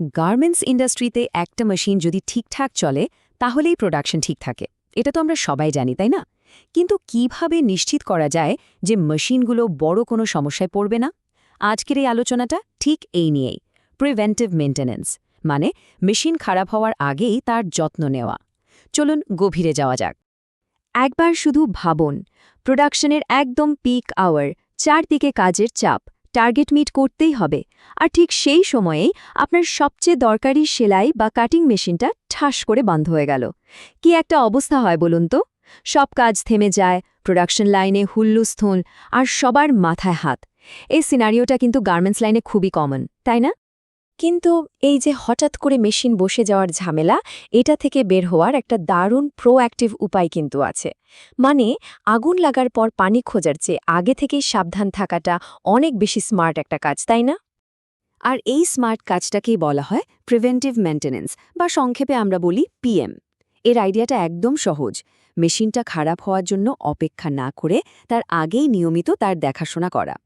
Garments ইন্ডাস্ট্রিতে একটা machine যদি ঠিকঠাক চলে তাহলেই প্রোডাকশন ঠিক থাকে। এটা তো আমরা সবাই জানি, তাই না? কিন্তু কিভাবে নিশ্চিত করা যায় যে মেশিনগুলো বড় কোনো সমস্যায় পড়বে না? আজকের এই আলোচনাটা ঠিক এই নিয়েই, প্রিভেন্টিভ মেইনটেন্যান্স, মানে মেশিন খারাপ হওয়ার আগেই তার যত্ন নেওয়া। চলুন গভীরে যাওয়া যাক। একবার শুধু ভাবুন, প্রোডাকশনের একদম পিক আওয়ার, চারদিকে কাজের চাপ, টার্গেট মিট করতেই হবে, আর ঠিক সেই সময়েই আপনার সবচেয়ে দরকারি সেলাই বা কাটিং মেশিনটা ঠাস করে বন্ধ হয়ে গেল। কি একটা অবস্থা হয় বলুন তো? সব কাজ থেমে যায়, প্রোডাকশন লাইনে হুল্লুস্থুল, আর সবার মাথায় হাত। এই সিনারিওটা কিন্তু গার্মেন্টস লাইনে খুবই কমন, তাই না? কিন্তু এই যে হঠাৎ করে মেশিন বসে যাওয়ার ঝামেলা, এটা থেকে বের হওয়ার একটা দারুণ প্রোঅ্যাক্টিভ উপায় কিন্তু আছে। মানে আগুন লাগার পর পানি খোঁজার চেয়ে আগে থেকেই সাবধান থাকাটা অনেক বেশি স্মার্ট একটা কাজ, তাই না? আর এই স্মার্ট কাজটাকেই বলা হয় প্রিভেন্টিভ মেইনটেন্যান্স, বা সংক্ষেপে আমরা বলি পিএম। এর আইডিয়াটা একদম সহজ। মেশিনটা খারাপ হওয়ার জন্য অপেক্ষা না করে তার আগেই নিয়মিত তার দেখাশোনা করা।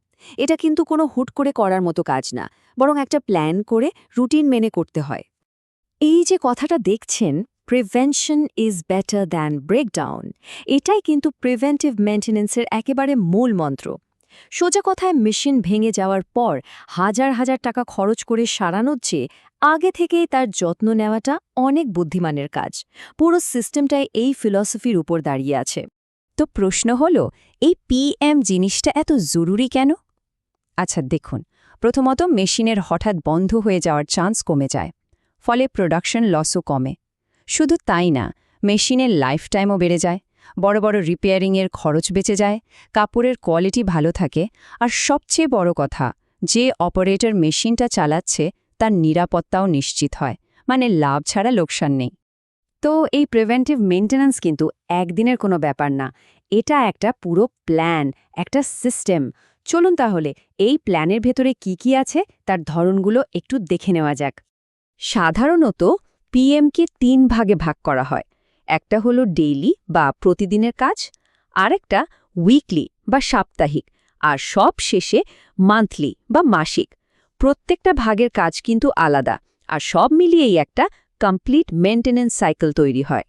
এটা কিন্তু কোনো হুট করে করার মতো কাজ না, বরং একটা প্ল্যান করে রুটিন মেনে করতে হয়। এই যে কথাটা দেখছেন, prevention is better than breakdown, এটাই কিন্তু প্রিভেন্টিভ মেইনটেন্যান্সের একেবারে মূল মন্ত্র। সোজা কথায়, মেশিন ভেঙে যাওয়ার পর হাজার হাজার টাকা খরচ করে সারানোর চেয়ে আগে থেকেই তার যত্ন নেওয়াটা অনেক বুদ্ধিমানের কাজ। পুরো সিস্টেমটাই এই ফিলসফির উপর দাঁড়িয়ে আছে। তো প্রশ্ন হলো, এই পিএম জিনিসটা এত জরুরি কেন? আচ্ছা দেখুন, প্রথমত মেশিনের হঠাৎ বন্ধ হয়ে যাওয়ার চান্স কমে যায়, ফলে প্রোডাকশন লসও কমে। শুধু তাই না, মেশিনের লাইফ টাইমও বেড়ে যায়, বড় বড় রিপেয়ারিংয়ের খরচ বেঁচে যায়, কাপড়ের কোয়ালিটি ভালো থাকে, আর সবচেয়ে বড় কথা, যে অপারেটর মেশিনটা চালাচ্ছে তার নিরাপত্তাও নিশ্চিত হয়, মানে লাভ ছাড়া লোকসান নেই। তো এই প্রিভেন্টিভ মেইনটেন্যান্স কিন্তু একদিনের কোনো ব্যাপার না, এটা একটা পুরো প্ল্যান, একটা সিস্টেম। চলুন তাহলে এই প্ল্যানের ভেতরে কি কি আছে তার ধরনগুলো একটু দেখে নেওয়া যাক। সাধারণত পিএমকে ৩ ভাগে ভাগ করা হয়। একটা হলো ডেইলি বা প্রতিদিনের কাজ, আরেকটা উইকলি বা সাপ্তাহিক, আর সব শেষে মান্থলি বা মাসিক। প্রত্যেকটা ভাগের কাজ কিন্তু আলাদা, আর সব মিলিয়েই একটা কমপ্লিট মেইনটেন্যান্স সাইকেল তৈরি হয়।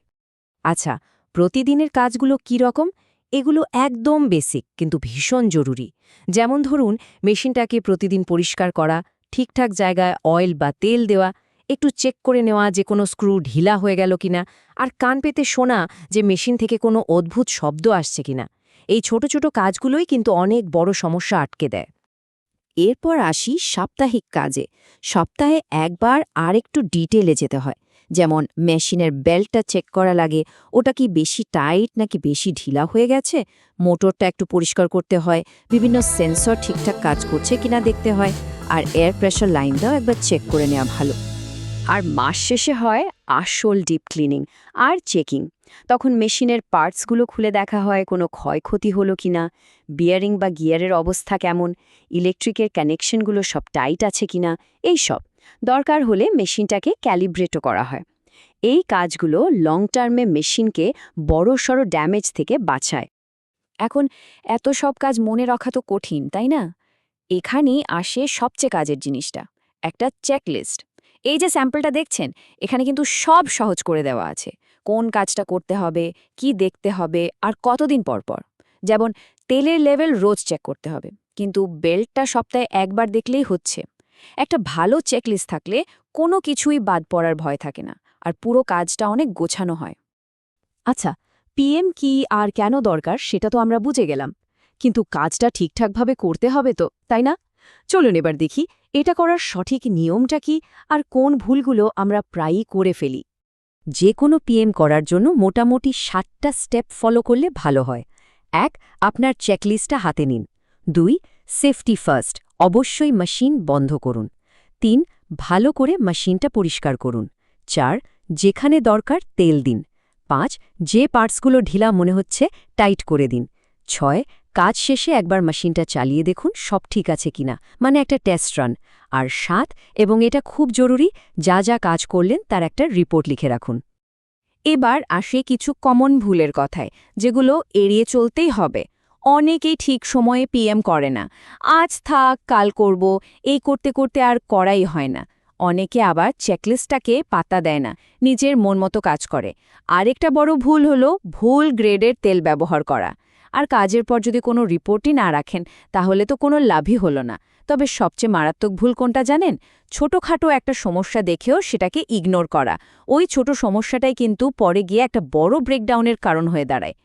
আচ্ছা, প্রতিদিনের কাজগুলো কি রকম? এগুলো একদম বেসিক কিন্তু ভীষণ জরুরি। যেমন ধরুন, মেশিনটাকে প্রতিদিন পরিষ্কার করা, ঠিকঠাক জায়গায় অয়েল বা তেল দেওয়া, একটু চেক করে নেওয়া যে কোনো স্ক্রু ঢিলা হয়ে গেল কিনা, আর কান পেতে শোনা যে মেশিন থেকে কোনো অদ্ভুত শব্দ আসছে কিনা। এই ছোট ছোট কাজগুলোই কিন্তু অনেক বড় সমস্যা আটকে দেয়। এরপর আসি সাপ্তাহিক কাজে। সপ্তাহে একবার আর একটু ডিটেলে যেতে হয়। যেমন মেশিনের বেল্টটা চেক করা লাগে, ওটা কি বেশি টাইট নাকি বেশি ঢিলা হয়ে গেছে, মোটরটা একটু পরিষ্কার করতে হয়, বিভিন্ন সেন্সর ঠিকঠাক কাজ করছে কিনা দেখতে হয়, আর এয়ার প্রেশার লাইনটাও একবার চেক করে নেওয়া ভালো। আর মাস শেষে হয় আসল ডিপ ক্লিনিং আর চেকিং। তখন মেশিনের পার্টসগুলো খুলে দেখা হয় কোনো ক্ষয়ক্ষতি হলো কিনা, বিয়ারিং বা গিয়ারের অবস্থা কেমন, ইলেকট্রিকের কানেকশনগুলো সব টাইট আছে কিনা, এই সব। দরকার হলে মেশিনটাকে ক্যালিব্রেটও করা হয়। এই কাজগুলো লং টার্মে মেশিনকে বড়সড় ড্যামেজ থেকে বাঁচায়। এখন এত সব কাজ মনে রাখা তো কঠিন, তাই না? এখানেই আসে সবচেয়ে কাজের জিনিসটা, একটা চেকলিস্ট। এই যে স্যাম্পলটা দেখছেন, এখানে কিন্তু সব সহজ করে দেওয়া আছে। কোন কাজটা করতে হবে, কি দেখতে হবে, আর কতদিন পর পর। যেমন তেলের লেভেল রোজ চেক করতে হবে, কিন্তু বেল্টটা সপ্তাহে একবার দেখলেই হচ্ছে। একটা ভালো চেকলিস্ট থাকলে কোনো কিছুই বাদ পড়ার ভয় থাকে না, আর পুরো কাজটা অনেক গোছানো হয়। আচ্ছা, পিএম কি আর কেন দরকার সেটা তো আমরা বুঝে গেলাম, কিন্তু কাজটা ঠিকঠাকভাবে করতে হবে তো, তাই না? চলুন এবার দেখি এটা করার সঠিক নিয়মটা কি, আর কোন ভুলগুলো আমরা প্রায়ই করে ফেলি। যে কোনো পিএম করার জন্য মোটামুটি ৭টা স্টেপ ফলো করলে ভালো হয়। ১. আপনার চেকলিস্টটা হাতে নিন। ২. সেফটি ফার্স্ট, অবশ্যই মেশিন বন্ধ করুন। ৩. ভালো করে মেশিনটা পরিষ্কার করুন। ৪. যেখানে দরকার তেল দিন। ৫. যে পার্টসগুলো ঢিলা মনে হচ্ছে টাইট করে দিন। ৬. কাজ শেষে একবার মেশিনটা চালিয়ে দেখুন সব ঠিক আছে কিনা, মানে একটা টেস্ট রান। আর ৭, এবং এটা খুব জরুরি, যা যা কাজ করলেন তার একটা রিপোর্ট লিখে রাখুন। এবার আসে কিছু কমন ভুলের কথায়, যেগুলো এড়িয়ে চলতেই হবে। অনেকেই ঠিক সময়ে পিএম করে না। আজ থাক, কাল করব, এই করতে করতে আর করাই হয় না। অনেকে আবার চেকলিস্টটাকে পাত্তা দেয় না, নিজের মন মতো কাজ করে। আরেকটা বড় ভুল হলো ভুল গ্রেডের তেল ব্যবহার করা। আর কাজের পর যদি কোনো রিপোর্টই না রাখেন, তাহলে তো কোনো লাভই হলো না। তবে সবচেয়ে মারাত্মক ভুল কোনটা জানেন? ছোটখাটো একটা সমস্যা দেখেও সেটাকে ইগনোর করা। ওই ছোট সমস্যাটাই কিন্তু পরে গিয়ে একটা বড় ব্রেকডাউনের কারণ হয়ে দাঁড়ায়।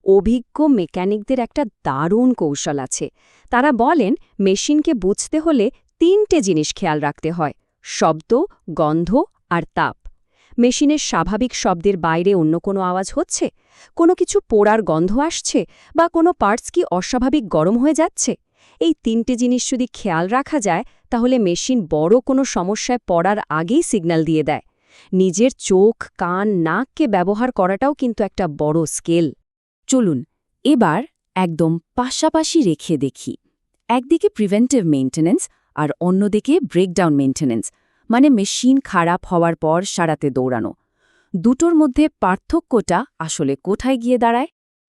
অভিজ্ঞ মেকানিকদের একটা দারুণ কৌশল আছে। তারা বলেন মেশিনকে বুঝতে হলে 3টে জিনিস খেয়াল রাখতে হয়: শব্দ, গন্ধ আর তাপ। মেশিনের স্বাভাবিক শব্দের বাইরে অন্য কোনো আওয়াজ হচ্ছে, কোনো কিছু পোড়ার গন্ধ আসছে, বা কোনো পার্টস কি অস্বাভাবিক গরম হয়ে যাচ্ছে? এই 3টে জিনিস যদি খেয়াল রাখা যায়, তাহলে মেশিন বড় কোনো সমস্যায় পড়ার আগেই সিগন্যাল দিয়ে দেয়। নিজের চোখ, কান, নাককে ব্যবহার করাটাও কিন্তু একটা বড় স্কেল। চলুন এবার একদম পাশাপাশি রেখে দেখি। একদিকে প্রিভেন্টিভ মেইনটেন্যান্স আর অন্যদিকে ব্রেকডাউন মেইনটেন্যান্স, মানে মেশিন খারাপ হওয়ার পর সারাতে দৌড়ানো। দুটোর মধ্যে পার্থক্যটা আসলে কোথায় গিয়ে দাঁড়ায়?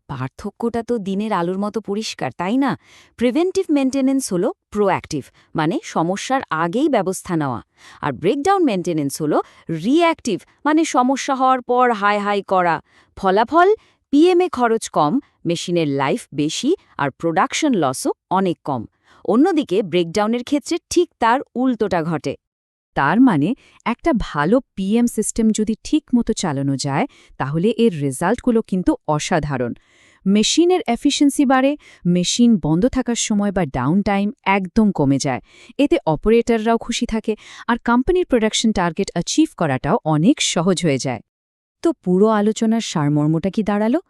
পার্থক্যটা তো দিনের আলোর মতো পরিষ্কার, তাই না? প্রিভেন্টিভ মেইনটেন্যান্স হলো প্রোঅ্যাক্টিভ, মানে সমস্যার আগেই ব্যবস্থা নেওয়া। আর ব্রেকডাউন মেইনটেন্যান্স হলো রিঅ্যাক্টিভ, মানে সমস্যা হওয়ার পর হাই হাই করা। ফলাফল: পিএমএ খরচ কম, মেশিনের লাইফ বেশি, আর প্রোডাকশন লসও অনেক কম। অন্যদিকে ব্রেকডাউনের ক্ষেত্রে ঠিক তার উল্টোটা ঘটে। তার মানে একটা ভালো পিএম সিস্টেম যদি ঠিকমতো চালানো যায়, তাহলে এর রেজাল্টগুলো কিন্তু অসাধারণ। মেশিনের এফিসিয়েন্সি বাড়ে, মেশিন বন্ধ থাকার সময় বা ডাউন টাইম একদম কমে যায়। এতে অপারেটররাও খুশি থাকে, আর কোম্পানির প্রোডাকশন টার্গেট অ্যাচিভ করাটাও অনেক সহজ হয়ে যায়। তো পুরো আলোচনার সারমর্মটা কি দাঁড়ালো?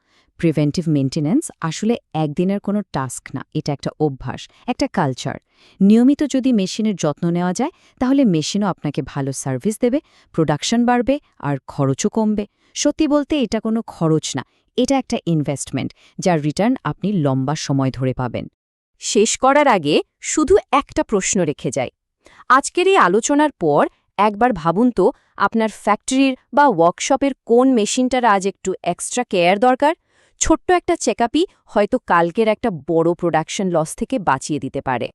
প্রিভেন্টিভ মেইনটেন্যান্স আসলে একদিনের কোনো টাস্ক না, এটা একটা অভ্যাস, একটা কালচার। নিয়মিত যদি মেশিনের যত্ন নেওয়া যায়, তাহলে মেশিনও আপনাকে ভালো সার্ভিস দেবে, প্রোডাকশন বাড়বে, আর খরচও কমবে। সত্যি বলতে এটা কোনো খরচ না, এটা একটা ইনভেস্টমেন্ট, যার রিটার্ন আপনি লম্বা সময় ধরে পাবেন। শেষ করার আগে শুধু একটা প্রশ্ন রেখে যাই। আজকের এই আলোচনার পর একবার ভাবুন তো, আপনার ফ্যাক্টরির বা ওয়ার্কশপের কোন মেশিনটার আজ একটু এক্সট্রা কেয়ার দরকার। ছোট্ট একটা চেকআপই হয়তো কালকের একটা বড় প্রোডাকশন লস থেকে বাঁচিয়ে দিতে পারে।